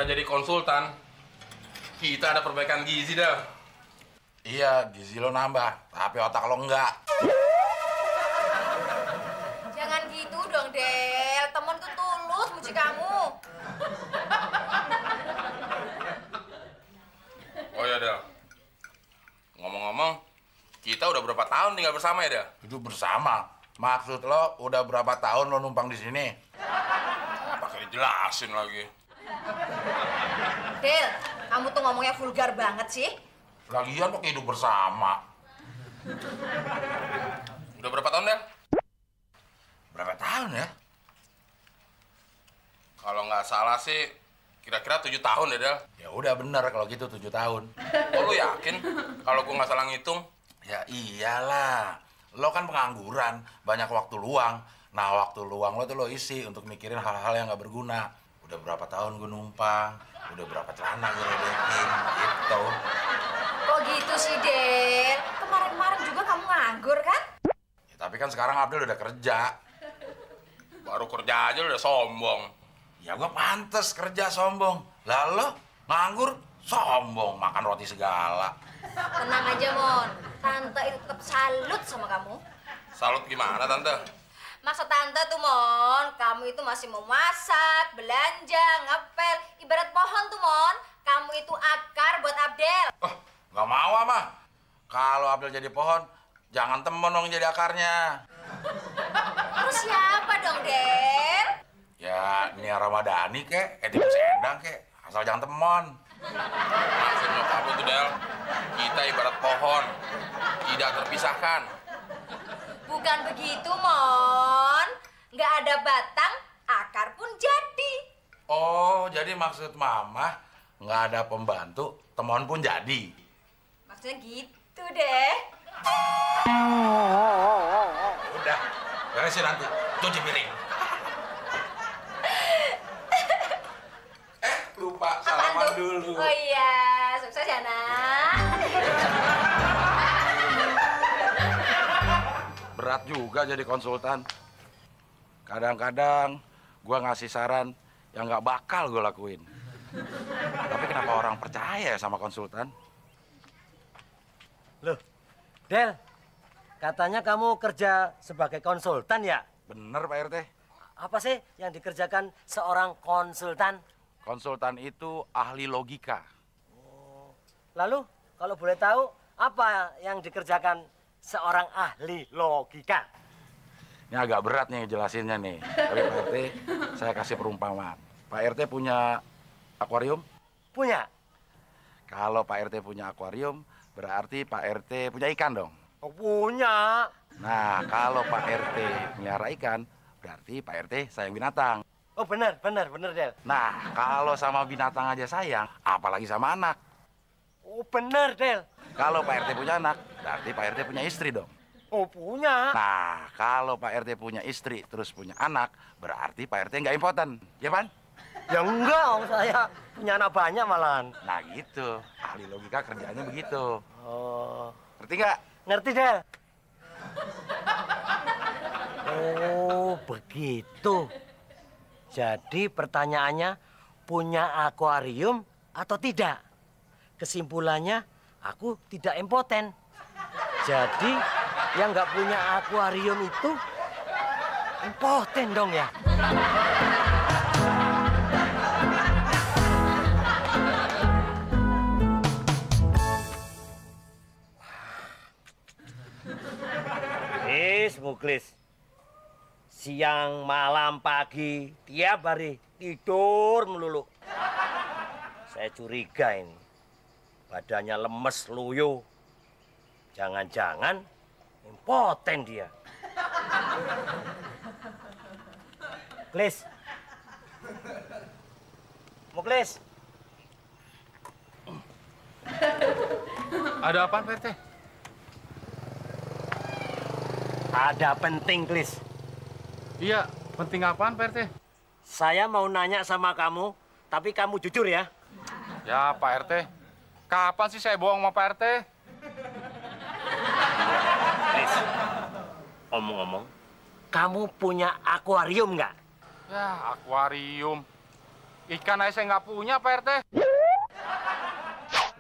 kita jadi konsultan, kita ada perbaikan gizi dah. Iya, gizi lo nambah, tapi otak lo enggak. Jangan gitu dong, Del. Temen tuh tulus muji kamu. Oh ya, Del. Ngomong-ngomong, kita udah berapa tahun tinggal bersama ya, Del? Hidup bersama. Maksud lo udah berapa tahun lo numpang di sini? Pakai dijelasin lagi. Del, kamu tuh ngomongnya vulgar banget sih. Lagian pakai hidup bersama. Udah berapa tahun, Del? Berapa tahun ya? Kalau nggak salah sih, kira-kira 7 tahun ya, Del? Ya udah bener kalau gitu 7 tahun. Oh, lu yakin kalau gua nggak salah ngitung? Ya iyalah. Lo kan pengangguran, banyak waktu luang. Nah, waktu luang lo tuh lo isi untuk mikirin hal-hal yang nggak berguna. Udah berapa tahun gue numpang, udah berapa celana gue ledekin, gitu. Kok gitu sih, Del? Kemarin-kemarin juga kamu nganggur, kan? Ya, tapi kan sekarang Abdul udah kerja. Baru kerja aja lu udah sombong. Ya gue pantes kerja sombong. Lah lo nganggur sombong, makan roti segala. Tenang aja, Mon. Tante itu tetap salut sama kamu. Salut gimana, Tante? Maksud Tante tuh, Mon, kamu itu masih mau masak, belanja, ngepel. Ibarat pohon tuh, Mon. Kamu itu akar buat Abdel. Oh, nggak mau mah. Kalau Abdul jadi pohon, jangan temen dong jadi akarnya. Terus siapa dong, Del? Ya, Nia Ramadhani kek, Edi Sendang kek. Asal jangan temon. Maksud nyokap lu tuh, Del, kita ibarat pohon, tidak terpisahkan. Bukan begitu, Mon. Nggak ada batang, akar pun jadi. Oh, jadi maksud Mama nggak ada pembantu, temon pun jadi. Maksudnya gitu deh. Udah, beresin nanti. Cuci piring. Lupa salaman dulu. Oh iya, sukses ya, Nak. Berat juga jadi konsultan. Kadang-kadang gua ngasih saran yang nggak bakal gue lakuin. Tapi kenapa orang percaya sama konsultan? Loh, Del, katanya kamu kerja sebagai konsultan ya? Bener Pak RT. Apa sih yang dikerjakan seorang konsultan? Konsultan itu ahli logika. Lalu, kalau boleh tahu, apa yang dikerjakan seorang ahli logika? Ini agak berat nih jelasinnya nih. Tapi Pak RT, saya kasih perumpamaan. Pak RT punya akuarium? Punya? Kalau Pak RT punya akuarium, berarti Pak RT punya ikan dong? Oh, punya. Nah, kalau Pak RT melihara ikan, berarti Pak RT sayang binatang. Oh, benar, Del. Nah, kalau sama binatang aja sayang, apalagi sama anak. Oh, benar, Del. Kalau Pak RT punya anak, berarti Pak RT punya istri dong. Oh, punya. Nah, kalau Pak RT punya istri terus punya anak, berarti Pak RT nggak impoten, ya Pan? Ya enggak, om, saya punya anak banyak malahan. Nah gitu, ahli logika kerjaannya begitu. Oh, Ngerti nggak? ngerti, Del. Oh, begitu. Jadi pertanyaannya, punya akuarium atau tidak? Kesimpulannya, aku tidak impoten. Jadi, yang nggak punya akuarium itu impoten dong ya? Muklis. Siang, malam, pagi, tiap hari tidur melulu. Saya curiga ini. Badannya lemes, loyo. Jangan-jangan impoten dia. Muklis. Muklis. Ada apaan, Pak RT? Ada penting, Klis. Iya, penting apaan, Pak RT? Saya mau nanya sama kamu, tapi kamu jujur ya. Ya, Pak RT. Kapan sih saya bohong sama Pak RT? Klis, omong-omong, kamu punya akuarium nggak? Ya, akuarium. Ikan aja saya nggak punya, Pak RT.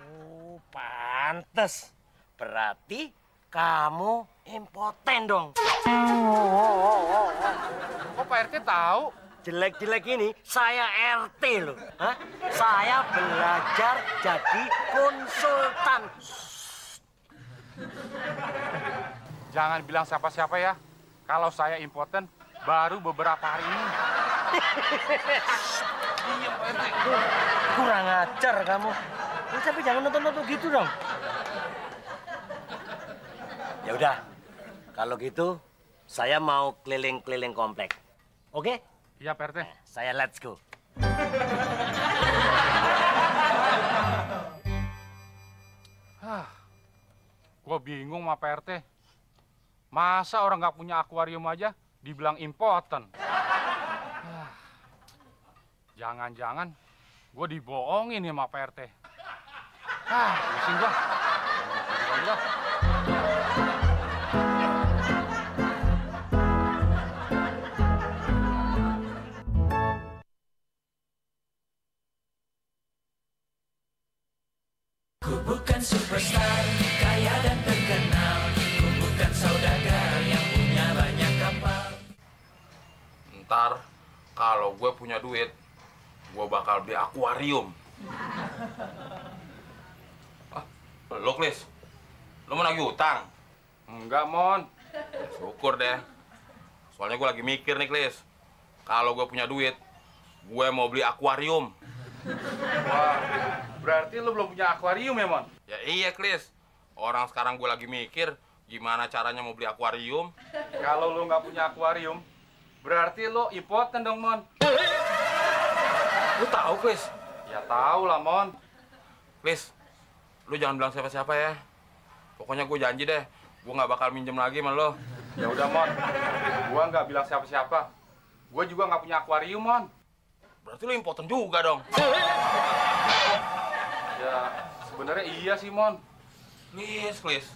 Oh, pantes. Berarti kamu impoten dong. Kok Pak RT tahu? Jelek-jelek ini saya RT loh. Hah? Saya belajar jadi konsultan. Jangan bilang siapa-siapa ya. Kalau saya impoten baru beberapa hari ini. Kurang ajar kamu. Tapi jangan nonton-nonton gitu dong. Ya udah, kalau gitu saya mau keliling-keliling komplek. Oke? Iya, Pak RT. Saya let's go. Gue bingung sama Pak RT. Masa orang nggak punya akuarium aja dibilang impoten? Jangan-jangan gue dibohongin ya sama Pak RT. Pusing gue. Ku bukan superstar, kaya dan terkenal. Ku bukan saudagar yang punya banyak kapal. Ntar kalau gue punya duit, gue bakal beli akuarium. Lo, Klis, lo mau nagih utang? Enggak, Mon. Syukur deh. Soalnya gue lagi mikir nih, Klis. Kalau gue punya duit, gue mau beli akuarium. Wah, berarti lu belum punya akuarium ya, Mon? Ya iya, Klis. Orang sekarang gue lagi mikir gimana caranya mau beli akuarium. Kalau lu nggak punya akuarium, berarti lu impoten dong, Mon. Lu tahu, Klis? Ya tahu lah, Mon. Klis, lu jangan bilang siapa-siapa ya. Pokoknya gue janji deh, gue nggak bakal minjem lagi sama lo. Ya udah, Mon. Gua nggak bilang siapa-siapa. Gua juga nggak punya akuarium, Mon. Berarti lu impoten juga dong. Ya, sebenarnya iya sih, Mon. Klis.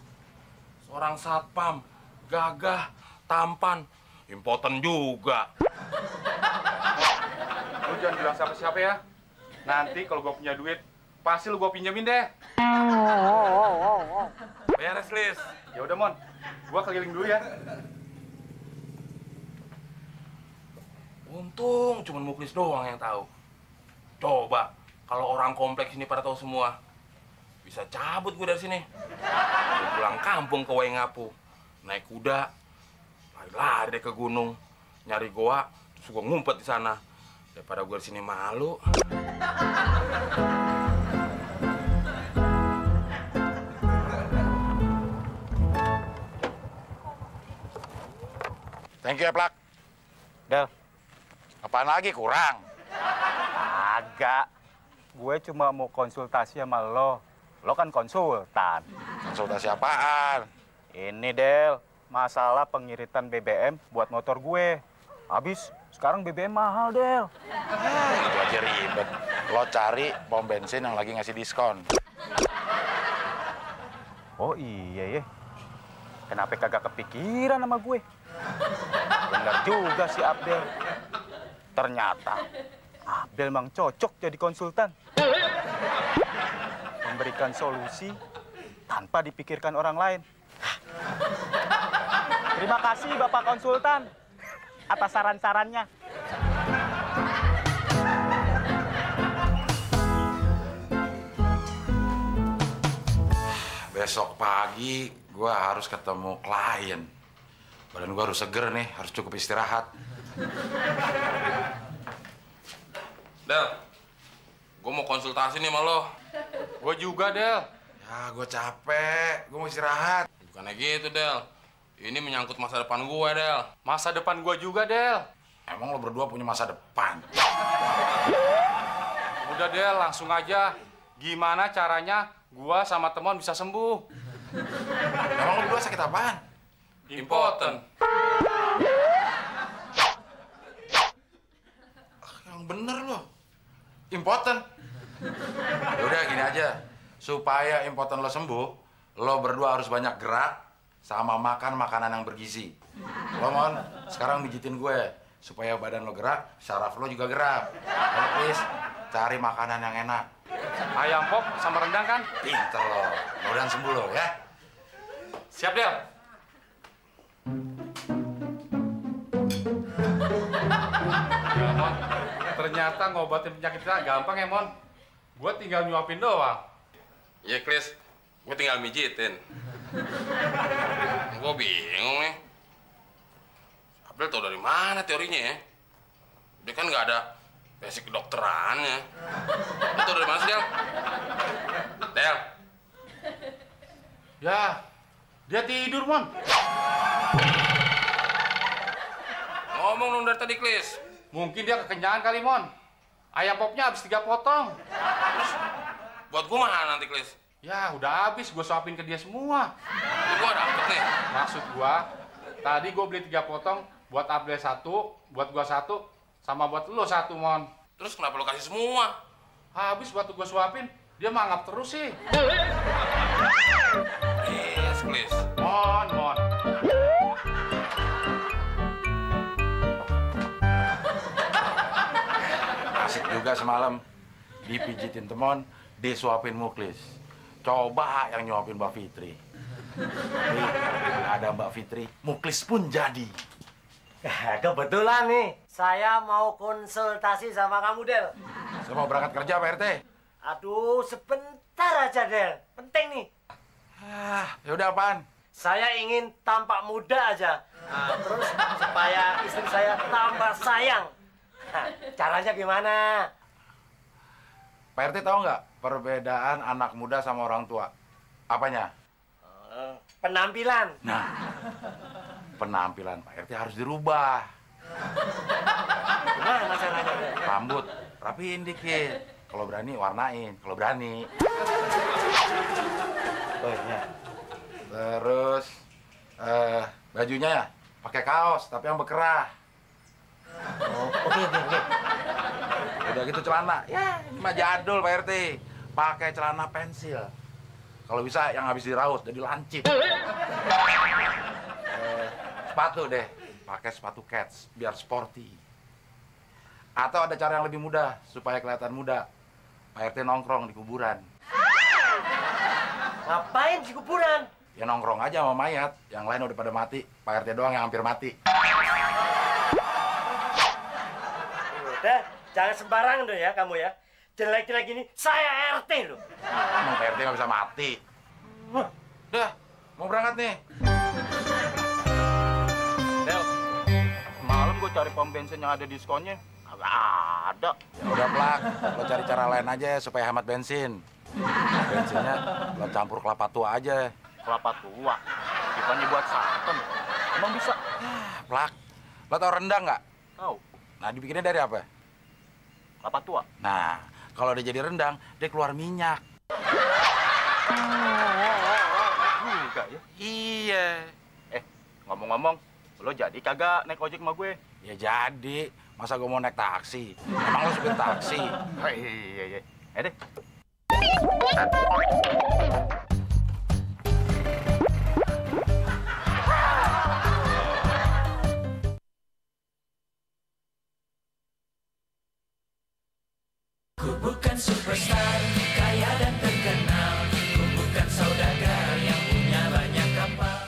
Seorang satpam, gagah, tampan, impoten juga. Lu jangan bilang siapa-siapa ya. Nanti kalau gua punya duit, pasti lu gua pinjemin deh. Beres, Klis. Ya udah, Mon. Gua keliling dulu ya. Untung cuma Muklis doang yang tahu. Coba kalau orang kompleks ini pada tahu semua, bisa cabut gue dari sini. Gue pulang kampung ke Waingapu, naik kuda, lari-lari deh ke gunung, nyari goa, terus gue ngumpet di sana. Daripada gue di sini malu. Thank you ya, Plak. Del, Apaan lagi kurang? agak. Gue cuma mau konsultasi sama lo. Lo kan konsultan. Konsultasi apaan? Ini, Del, masalah pengiritan BBM buat motor gue. Habis, sekarang BBM mahal, Del. Itu aja ribet. Lo cari pom bensin yang lagi ngasih diskon. Oh iya ya. Kenapa kagak kepikiran sama gue? Benar juga si Abdel. Ternyata Abdel memang cocok jadi konsultan. Memberikan solusi tanpa dipikirkan orang lain. Terima kasih Bapak Konsultan atas saran-sarannya. Besok pagi gue harus ketemu klien. Badan gue harus seger nih, harus cukup istirahat. Del, gue mau konsultasi nih sama lo. Gue juga, Del. Ya, gue capek, gue mau istirahat. Bukannya gitu, Del. Ini menyangkut masa depan gue, Del. Masa depan gue juga, Del. Emang lo berdua punya masa depan? Udah, Del, langsung aja. Gimana caranya gua sama teman bisa sembuh? Emang lo berdua sakit apaan? Impoten. Yang bener lo. Impoten. Yaudah gini aja. Supaya impoten lo sembuh, lo berdua harus banyak gerak sama makan makanan yang bergizi. Lo, Mon, sekarang pijitin gue. Supaya badan lo gerak, saraf lo juga gerak. Ayo, Klis, cari makanan yang enak. Ayam pop sama rendang kan? Pinter lo, mudah-mudahan sembuh lo ya. Siap, Del. Ya, Mon. Ternyata ngobatin penyakit kita gampang ya, Mon. Gue tinggal nyuapin doang. Iya, Klis. Gue tinggal mijitin. Gue bingung nih. Abdel tau dari mana teorinya ya? Dia kan nggak ada basic kedokterannya. Lu tau dari mana sih, Del? Del? Ya, dia tidur, Mon. Ngomong dong dari tadi, Klis. Mungkin dia kekenyangan kali, Mon. Ayam popnya habis 3 potong. Buat gue mana nanti, Klis? Ya, udah habis. Gue suapin ke dia semua. Ini gue dapet nih. Maksud gua, tadi gue beli 3 potong, buat Abdel 1, buat gua 1, sama buat lo 1, Mon. Terus kenapa lo kasih semua? Habis waktu gua suapin, dia mangap terus sih. Klis, Klis. Mon, Mon. Asik juga semalam. Dipijitin temon, disuapin Muklis. Coba yang nyuapin Mbak Fitri. Tapi ada Mbak Fitri, Muklis pun jadi. Kebetulan nih, saya mau konsultasi sama kamu, Del. Saya mau berangkat kerja, Pak RT. Aduh, sebentar aja, Del. Penting nih. Ya udah apaan? Saya ingin tampak muda aja. Nah, terus supaya istri saya tambah sayang. Nah, caranya gimana? Pak RT tahu nggak perbedaan anak muda sama orang tua? Apanya? Penampilan. Nah, penampilan Pak RT harus dirubah. Gimana caranya, Del? Rambut rapiin dikit. Kalau berani warnain, kalau berani. Oh iya. Terus bajunya ya pakai kaos tapi yang berkerah. Oh, oke. Udah gitu celana. Ya, ini mah jadul Pak RT. Pakai celana pensil. Kalau bisa yang habis diraut jadi lancip. Sepatu deh, pakai sepatu Keds biar sporty. Atau ada cara yang lebih mudah supaya kelihatan muda. Pak RT nongkrong di kuburan. Ngapain di kuburan? Ya nongkrong aja sama mayat, yang lain udah pada mati. Pak RT doang yang hampir mati. Udah, jangan sembarangan dong ya kamu ya. Jelek-jelek gini, saya RT loh. Emang Pak RT nggak bisa mati. Udah, mau berangkat nih. Del, semalam gue cari pom bensin yang ada diskonnya. Kagak ada. Ya udah Plak, lo cari cara lain aja supaya hemat bensin. Bensinnya lo campur kelapa tua aja. Kelapa tua. Bukannya buat santan. Emang bisa? Plak, lo tau rendang nggak? Tahu. Nah, dibikinnya dari apa? Kelapa tua. Nah, kalau dia jadi rendang, dia keluar minyak. Juga ya. Iya. Ngomong-ngomong, lo jadi kagak naik ojek sama gue? Ya jadi. Masa gue mau naik taksi? Emang lo supir taksi? Oh, iya. Deh. Ku bukan superstar, kaya dan terkenal. Ku bukan saudagar yang punya banyak kapal.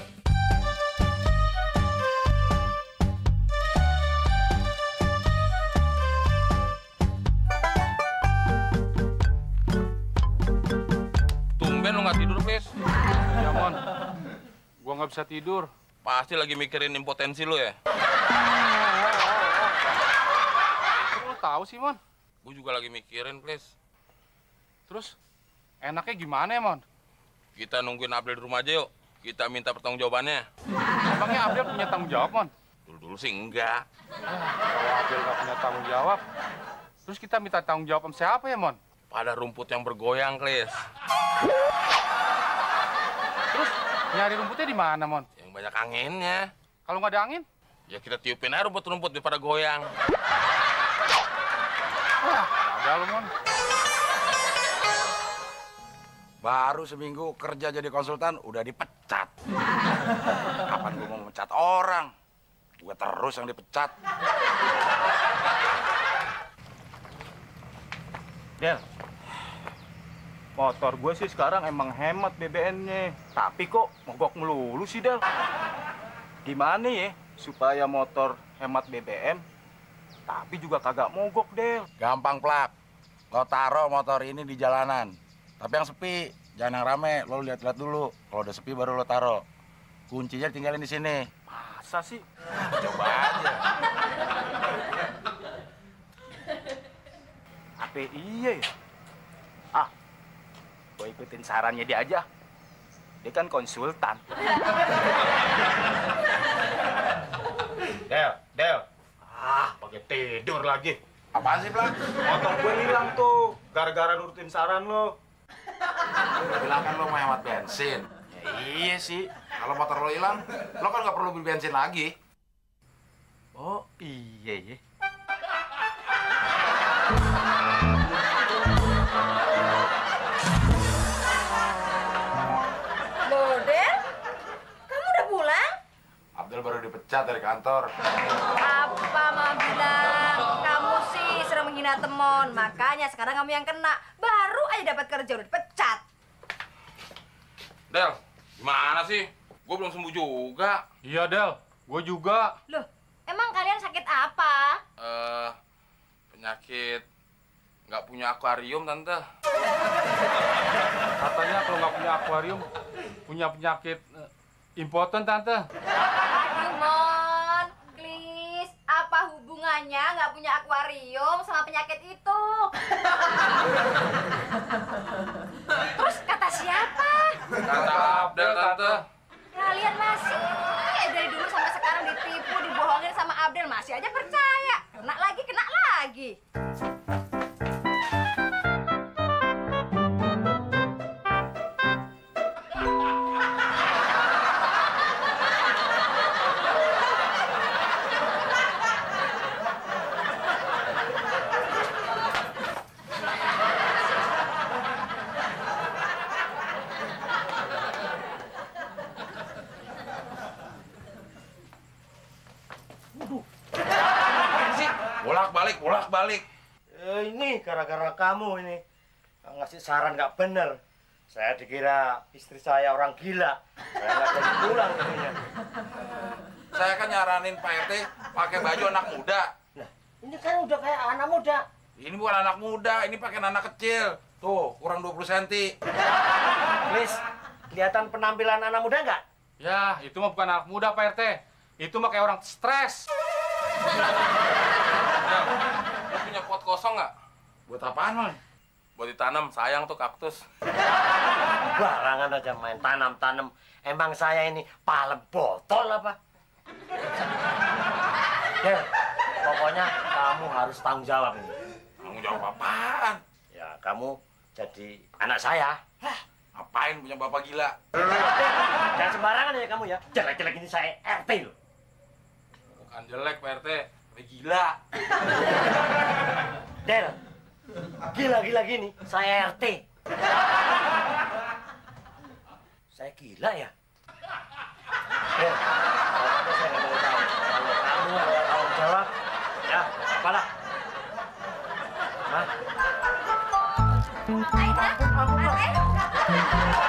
Tumben lu nggak tidur, Klis. Ya, Mon. Gua nggak bisa tidur. Pasti lagi mikirin impotensi lu ya. Kok lo tahu sih, Mon? Gue juga lagi mikirin, Klis. Terus, enaknya gimana ya, Mon? Kita nungguin Abdel di rumah aja yuk. Kita minta pertanggungjawabannya. Emangnya Abdel punya tanggung jawab, Mon? Dulu-dulu sih enggak. Kalau Abdel nggak punya tanggung jawab, terus kita minta tanggung jawab sama siapa ya, Mon? Pada rumput yang bergoyang, Klis. Terus, nyari rumputnya di mana, Mon? Yang banyak anginnya. Kalau nggak ada angin? Ya kita tiupin aja rumput-rumput biar pada goyang. Wah, ada lo, Mon. Baru seminggu kerja jadi konsultan, udah dipecat. Kapan gue mau mecat orang? Gue terus yang dipecat. Del, motor gue sih sekarang emang hemat BBM-nya. Tapi kok mogok melulu sih, Del? Gimana ya supaya motor hemat BBM, tapi juga kagak mogok, Del? Gampang, Plak. Lo taruh motor ini di jalanan. Tapi yang sepi, jangan yang rame. Lo lihat-lihat dulu. Kalau udah sepi baru lo taruh. Kuncinya tinggalin di sini. Masa sih? Coba aja. Apa iya ya? Ah, gue ikutin sarannya dia aja. Dia kan konsultan. Del. Ah, pakai tidur lagi. Apaan sih, Plak? Motor gue hilang tuh, gara-gara nurutin saran lo. Lo bilang kan lo mau hemat bensin. Ya, iya sih. Kalau motor lo hilang, lo kan nggak perlu beli bensin lagi. Oh, iya ya. Loh, Del, kamu udah pulang? Abdul baru dipecat dari kantor. Apa mah bilang, kamu sih sering menghina temon, makanya sekarang kamu yang kena. Baru aja dapat kerja udah dipecat. Del, gimana sih? Gue belum sembuh juga. Iya, Del. Gue juga. Loh, emang kalian sakit apa? Penyakit nggak punya akuarium, Tante. Katanya kalau nggak punya akuarium, punya penyakit impoten, Tante. Aduh, Mon, please, apa hubungannya nggak punya akuarium sama penyakit itu? Terus kata siapa? Kata Abdel, Tante. Kalian masih dari dulu sampai sekarang ditipu, dibohongin sama Abdel, masih aja percaya. Kena lagi. Bolak-balik. Ini gara-gara kamu ini. Ngasih saran nggak bener. Saya dikira istri saya orang gila. Saya nggak jadi pulang jadinya. Saya kan nyaranin Pak RT pakai baju anak muda. Nah, ini kan udah kayak anak muda. Ini bukan anak muda, ini pakai anak kecil. Tuh, kurang 20 cm. Please, kelihatan penampilan anak muda nggak? Ya, itu mah bukan anak muda, Pak RT. Itu mah kayak orang stres. Del, lu punya pot kosong nggak? Buat apaan, Mal? Buat ditanam, sayang tuh kaktus. Barangan aja main tanam-tanam. Emang saya ini palem botol apa? Del, pokoknya kamu harus tanggung jawab ini. Tanggung jawab apaan? Ya, kamu jadi anak saya. Ngapain punya bapak gila? Jangan sembarangan ya kamu ya. Jelek-jelek ini saya RT loh. Bukan jelek, Pak RT. Tapi gila. Del, gila-gila gini, saya RT. Saya gila ya? Del, pokoknya saya nggak mau tahu. Kalau kamu nggak tanggung jawab, ya apalah. Hah? Aida, Pak RT.